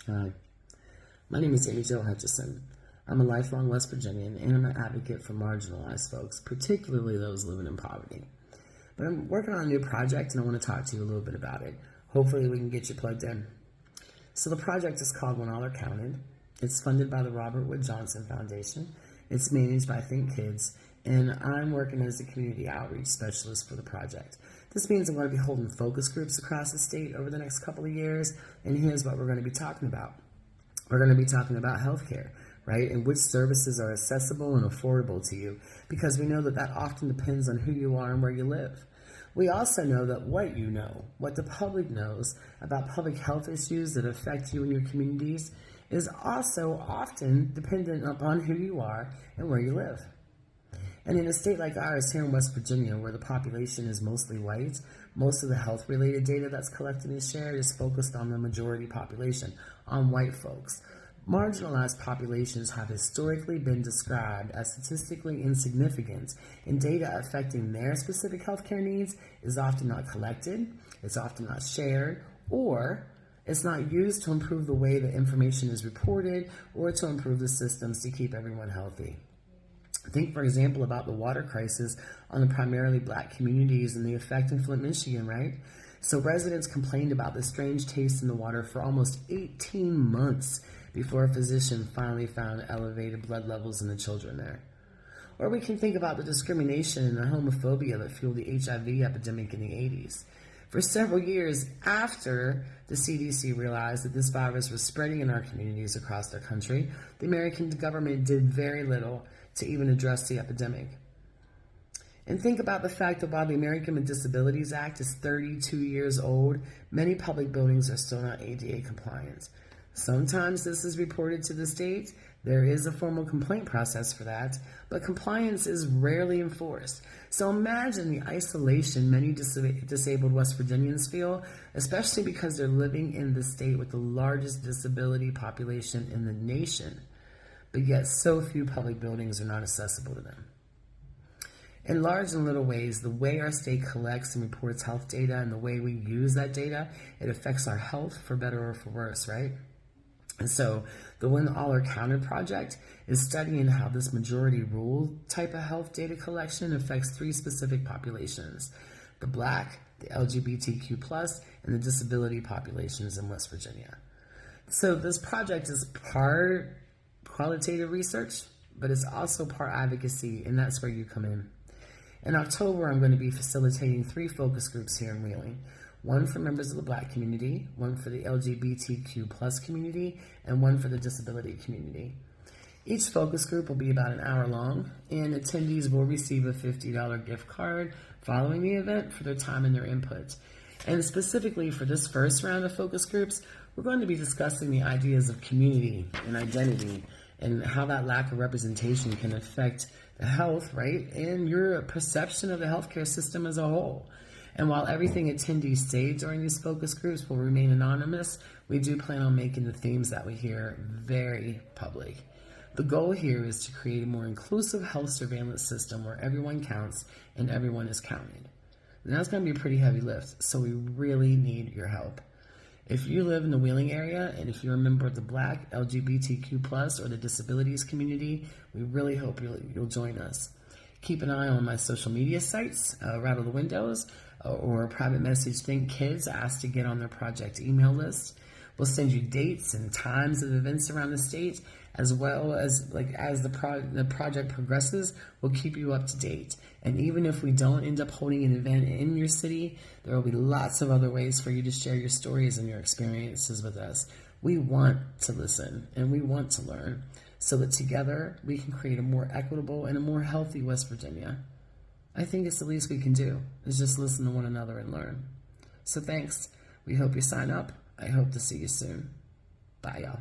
Hi, my name is Jo Hutchison. I'm a lifelong West Virginian and I'm an advocate for marginalized folks, particularly those living in poverty. But I'm working on a new project and I want to talk to you a little bit about it. Hopefully we can get you plugged in. So the project is called When All Are Counted. It's funded by the Robert Wood Johnson Foundation. It's managed by Think Kids, and I'm working as a community outreach specialist for the project. This means I'm going to be holding focus groups across the state over the next couple of years, and here's what we're going to be talking about. We're going to be talking about healthcare, right? And which services are accessible and affordable to you, because we know that that often depends on who you are and where you live. We also know that what you know, what the public knows about public health issues that affect you and your communities is also often dependent upon who you are and where you live. And in a state like ours here in West Virginia, where the population is mostly white, most of the health-related data that's collected and shared is focused on the majority population, on white folks. Marginalized populations have historically been described as statistically insignificant, and data affecting their specific healthcare needs is often not collected, it's often not shared, or it's not used to improve the way that information is reported or to improve the systems to keep everyone healthy. Think, for example, about the water crisis on the primarily black communities and the effect in Flint, Michigan, right? So residents complained about the strange taste in the water for almost 18 months before a physician finally found elevated blood levels in the children there. Or we can think about the discrimination and the homophobia that fueled the HIV epidemic in the 80s. For several years after the CDC realized that this virus was spreading in our communities across the country, the American government did very little to even address the epidemic. And think about the fact that while the American with Disabilities Act is 32 years old, many public buildings are still not ADA compliant. Sometimes this is reported to the state. There is a formal complaint process for that, but compliance is rarely enforced. So imagine the isolation many disabled West Virginians feel, especially because they're living in the state with the largest disability population in the nation, but yet so few public buildings are not accessible to them. In large and little ways, the way our state collects and reports health data and the way we use that data, it affects our health for better or for worse, right? And so the When All Are Counted project is studying how this majority rule type of health data collection affects three specific populations: the Black, the LGBTQ+, and the disability populations in West Virginia. So this project is part qualitative research, but it's also part advocacy, and that's where you come in. In October, I'm going to be facilitating 3 focus groups here in Wheeling. One for members of the Black community, one for the LGBTQ+ community, and one for the disability community. Each focus group will be about an hour long, and attendees will receive a $50 gift card following the event for their time and their input. And specifically for this first round of focus groups, we're going to be discussing the ideas of community and identity and how that lack of representation can affect the health, right, and your perception of the healthcare system as a whole. And while everything attendees say during these focus groups will remain anonymous, we do plan on making the themes that we hear very public. The goal here is to create a more inclusive health surveillance system where everyone counts and everyone is counted. And that's going to be a pretty heavy lift, so we really need your help. If you live in the Wheeling area and if you're a member of the Black, LGBTQ+, or the disabilities community, we really hope you'll join us. Keep an eye on my social media sites, Rattle the Windows, or private message Think Kids, ask to get on their project email list. We'll send you dates and times of events around the state, as well as as the project progresses, we'll keep you up to date. And even if we don't end up holding an event in your city, there will be lots of other ways for you to share your stories and your experiences with us. We want to listen and we want to learn so that together we can create a more equitable and a more healthy West Virginia. I think it's the least we can do is just listen to one another and learn. So thanks. We hope you sign up. I hope to see you soon. Bye, y'all.